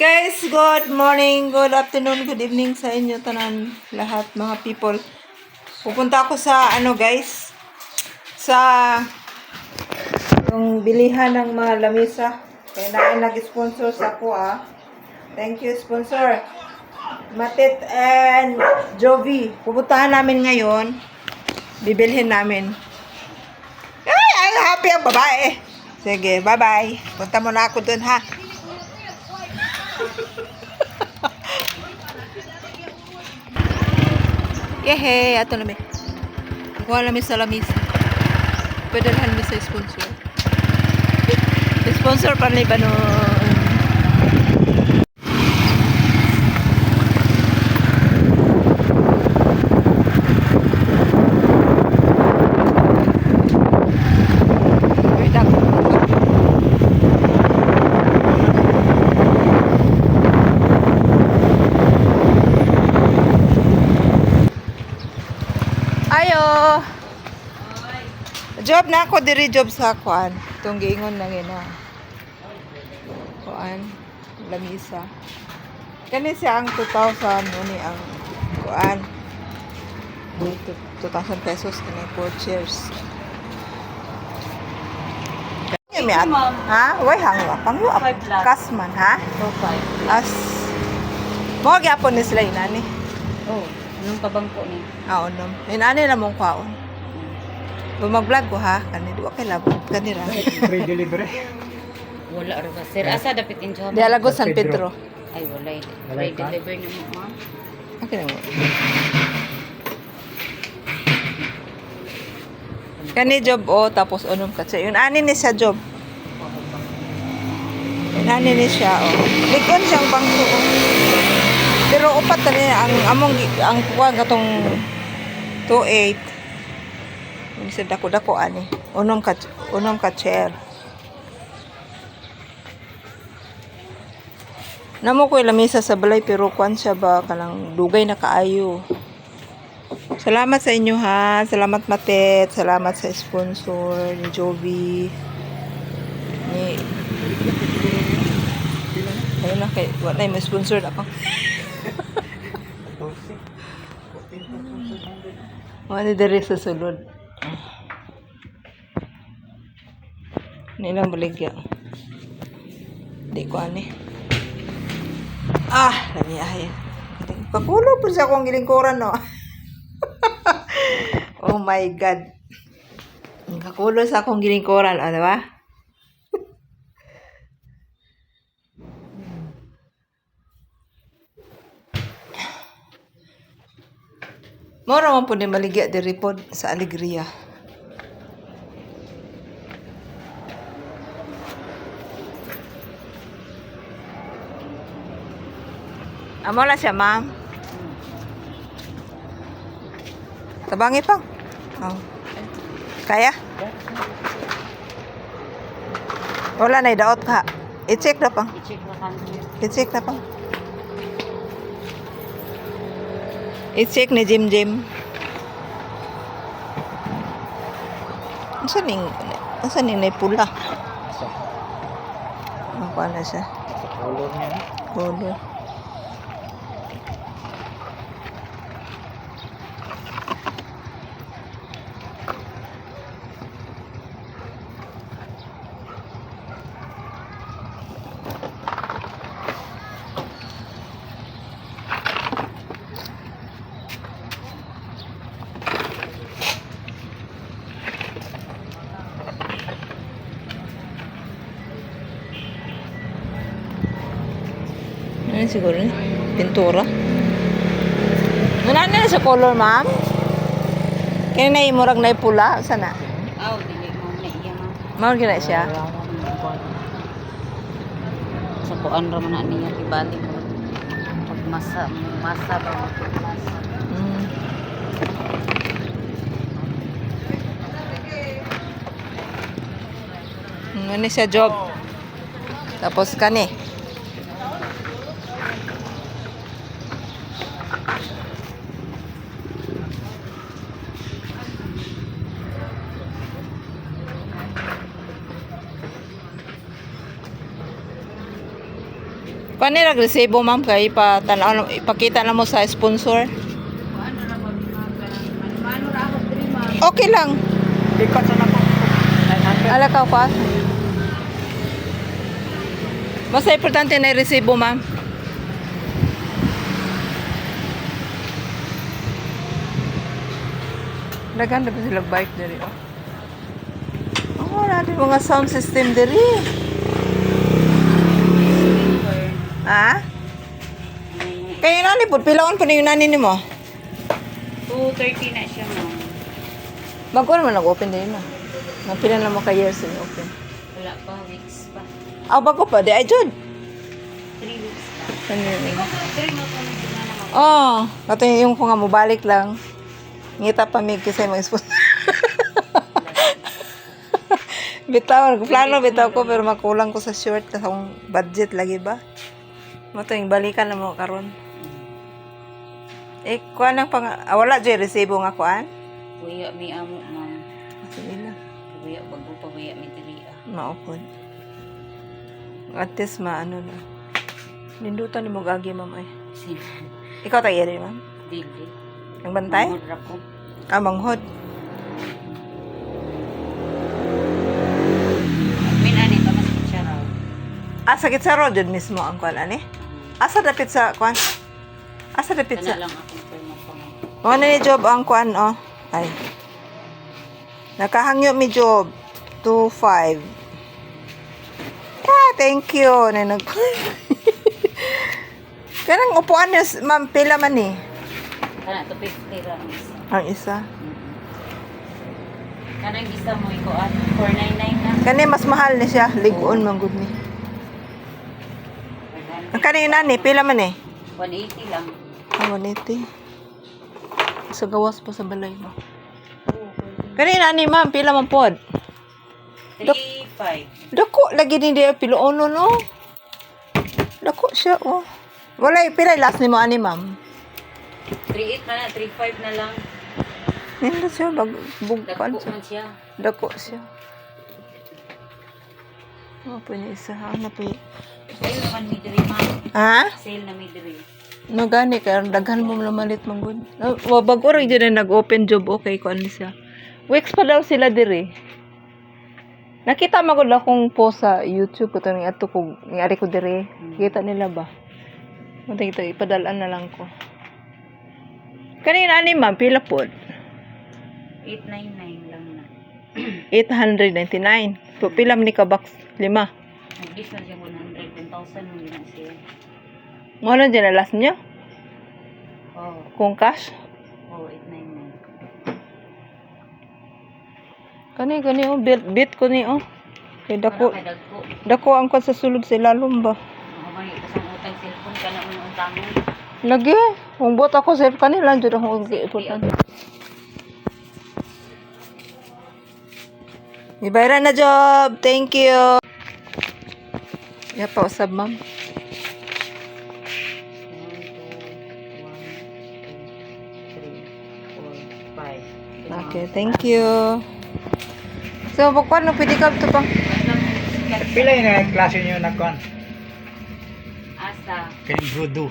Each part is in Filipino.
Guys, good morning, good afternoon, good evening sa inyo tanan lahat mga people. Pupunta ako sa guys, sa yung bilihan ng mga lamisa. Kaya na nag-sponsor sa ako Thank you sponsor. Matit and Jovi. Pupuntahan namin ngayon. Bibilhin namin. Ay, ang happy ang babae. Sige, bye-bye. Punta muna ako dun ha. Yehe, ato namin. Kuha namin sa lamis. Padalhan mo sa sponsor. Sponsor pa ni Banon. Ayo. Job na ako diri job sa kuan. Itong giingon lang yun kuan. Lamisa. Kani siya ang 2,000 ni ang kuan. 2,000 pesos kani 4 chairs. Ha? Way hangwa. Pangyo kasman ha? 5. As mo gyapon ni sila inani. Oh, anong kabangko ni? Unom. Inani na mong kwaon. Mag-vlog ko ha. Kanina kay labot. Kanina. Free delivery. Wala ra ba sir? Asa dapat in job? Dialago San Pedro. Ay wala. Walay Free pa? deliver na mo ma'am. Okay na mo. Kani job tapos unom kasi. Yun ani ni sa job. Yun ani ni siya Likon siyang bangko Pero upat na niya ang kuha gatong 2.8. Yung sa dako-dako ani. Unom ka chair. Namo ko lamisa sa balay pero kuan siya ba kanang dugay na kaayo. Salamat sa inyo ha. Salamat Matet. Salamat sa sponsor ni Jovi. Ayun na kay wala may sponsor ako. Wala diri sa sulod. Nilang baligya. Di ko ani. Lami ay. Pakulo po sa akong gilingkuran no. Oh my God. Kakulo sa akong gilingkuran, diba? Mora man po ni maligya diri pod sa Alegria. Amo na siya, ma'am. Tabangi pa. Kaya? Wala na idaot ka. I-check na pang. I-check na kanto. I-check na pang. I-check ni Jim. Asa ning pula? Ano na siya? Sa color niya. Color. Ano siguro ni? Pintura. Wala na sa color, ma'am. Kaya na imurag na pula. Sana? Aw, dili mo na iya ma'am. Mawag na siya. Sa kuan ra man niya tibalik. Pag masa ba masa. Ano siya job. Tapos kani. Kung ano resibo ma'am kay ipakita na mo sa sponsor. Ano ra ba ano ra ako diri ma'am? Okay lang. Ikot sa na po. 900. Ala ka pa. Mas importante na resibo ma'am. Dagan na ba sila bike diri oh. Oh, natin mga sound system diri. Ha? Kaya nani po, pilaon po na yung nani ni mo. 2:30 na siya ma'am. Bago naman nag-open din na. Napila na mo ka years in open. Wala pa, weeks pa. Ah, bago pa. Di ay, Jod. 3 weeks pa. Ano yun? Diri mo pa na naman. Oh, kato yung kung nga mo balik lang. Ngita pa mig kasi mag-expose. Bitaw, plano bitaw ko pero makulang ko sa short kasi akong budget lagi ba. Mo to yung balikan na mo karon. Eh, kuan ang wala dyan resibo nga kuan? Kuya mi amo ma'am. Sige lang. Kuya bago pa kuya mi diri ah. Maupod. At least maano na. Nindutan ni mo gagi, ma'am ay. Sino? Ikaw tayo rin, ma'am? Dili. Ang bantay? Mahod ra ko. Ah, manghod. Min ani pa mas siya raw. Ah, sakit sa road yun mismo ang kuan, ani? Asa dapit sa kuan? Asa dapit Kana sa... lang ako pero mapang. Ano ni job ang kuan, oh? Ay. Nakahangyo mi job. 2.5. Ah, thank you. Nanag... Kanang upuan niya, ma'am, pila man eh. Kana to 50 ra ang isa. Ang isa. Kanang isa mo iko at 499 na. Kani mas mahal ni siya. Ligon man gud ni. Ang kanina ni, pila man eh? 180 lang. Ah, 180. Sa gawas pa sa balay mo. Kanina ni, ma'am, pila man pod? 35. Dako, lagi ni dia piloono, no? Dako siya, oh. Wala, pila last ni mo, ani, ma'am? 38 na na, 35 na lang. Hindi siya, bugpan Dagko siya. man siya. Dako siya. Oh, po niya isa. Ano po yun? Sale naman mi diri ma'am. Ha? Sale na mi diri. No, gani, kaya daghan mo malit mong good. Bago rin dyan na nag-open job, okay, kung ano siya. Weeks pa daw sila diri. Nakita mo ko akong post sa YouTube ko ito, ng ato ko, nangyari ko diri. Kita nila ba? Matang ito, ipadalaan na lang ko. Kanina ni ma'am, pila po? 899 lang na. 899. So, pila man ni ka box? 5. Nag-gift na siya 100. 10,000 mo na siya. Mo na dyan na last nyo? Oh, Kung cash? 899. Kani, oh, bit ko ni, oh. Kay dako, Para kay dagko. dako ang kon sa sulod sa ilalom ba? Ako man ito sa utang cellphone ka na unang utangon. Lagi, kung bot ako sa kanila, dyan ako importante. Ibayran na job. Thank you. Ya pa usab, ma'am. 1, 2, 1, 2, 3, 4, 5. Okay, thank you. So, bukwan no pwede ka ito pa. Pila yun na klase nyo na kuan? Asa, Kaya voodoo.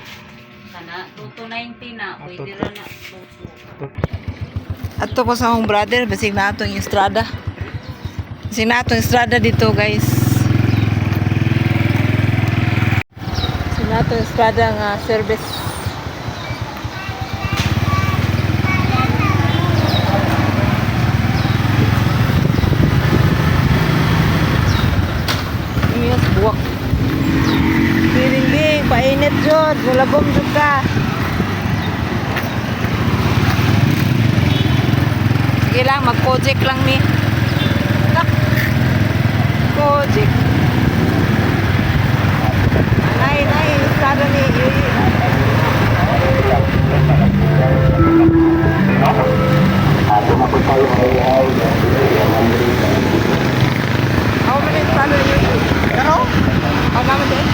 kana 290 na, pwede ra na. Ato ko sa akong brother, basig na atong estrada. Basig na atong estrada dito, guys. Basig na atong estrada nga service. Yes, buwak. Biring-bing, painit jud, mulabong jud ka. Sige lang, mag-project lang ni. Tak. Project. Nay, sada ni. How many sada ni? Ano? Ang naman din?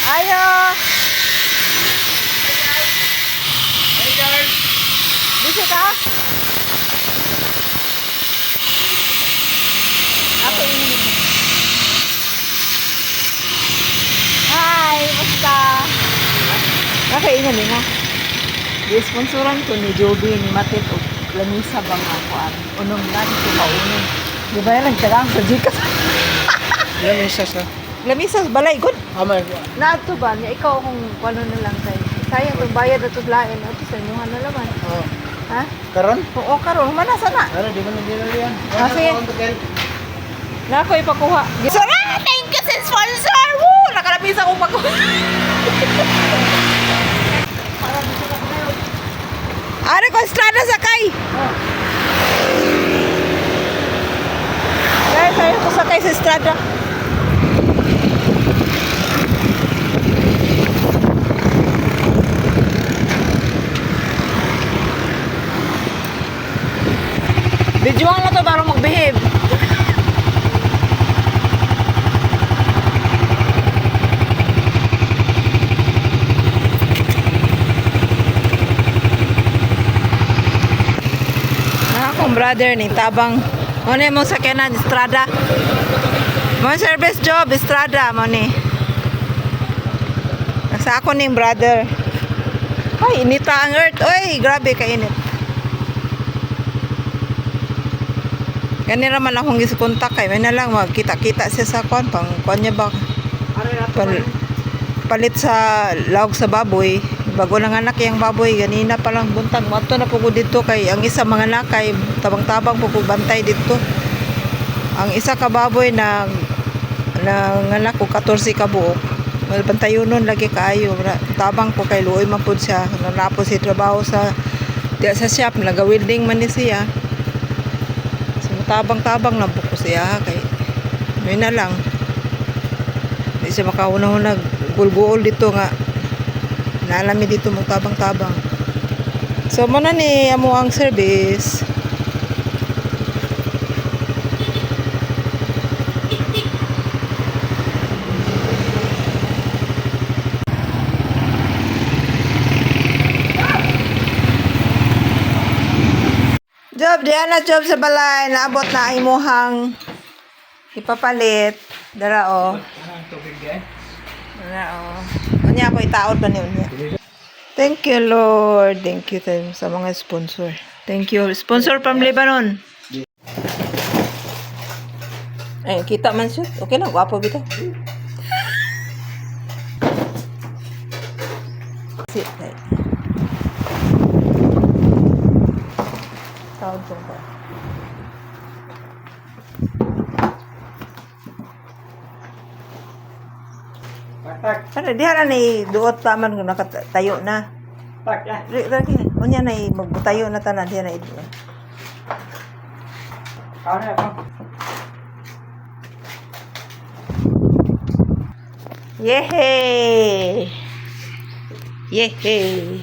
Ayo! Nakain niya nga. Di-sponsoran ko ni Joby, ni Matit, o lamisa bang ako. Unong na, dito pa unong. Di ba yan, nagtagang sa Gcash? Lamisa sa. Lamisa, balay, good. Amay. Nato ba? Niya, ikaw kung ano na lang tayo. Sayang kung bayad na ito lain. Ito sa inyong na naman. Oh. Ha? Karon? Oo, karon. Mana sana? Ano, di ba nagdala yan? Ah, sige. Na ako ipakuha. Sara! Thank you sa sponsor! Woo! Nakalabis akong pakuha. Ano ko, Estrada sakay? Guys, ayaw ko sakay sa Estrada. Videoan na to para mag-behave. Akong brother ni tabang mo ni mo sakyanan Estrada. Mo service job Estrada mo ni. Sa ako ning brother. Ay, inita ang earth. Oy, grabe ka init. Gani raman akong giskontak kay may na lang magkita-kita siya sa kwan pang kwan niya ba palit sa lawg sa baboy. Bago lang anak yung baboy, ganina pa lang buntag. Mato na po ko dito kay ang isa mga anak kay tabang-tabang po ko bantay dito. Ang isa ka baboy na anak ko 14 ka buok. Well, bantayon nun lagi kaayo. Tabang po kay luoy man po siya. Nanapo si trabaho sa shop, naga-welding man ni siya. So tabang-tabang na po ko siya kay may na lang. Hindi siya makaunang-unag gulguol dito nga. Nalami dito mo tabang-tabang. So muna ni amo ang service. Job, diyan na job sa balay. Naabot na imuhang ipapalit. Dara o. Anong tubig yan? Dara o. Unya ako itaot ba niyo niya? Thank you, Lord. Thank you sa mga sponsor. Thank you. Sponsor from Lebanon. Ay, kita man siya. Okay lang, gwapo bito. Sit. Tawad ko ba? Tak, Ano, diha na ni duot taman kung nakatayo na. tak, ya. Lagi, unya na magbutayo na tanan diha na ido. Ano ako? Yehey! Yehey!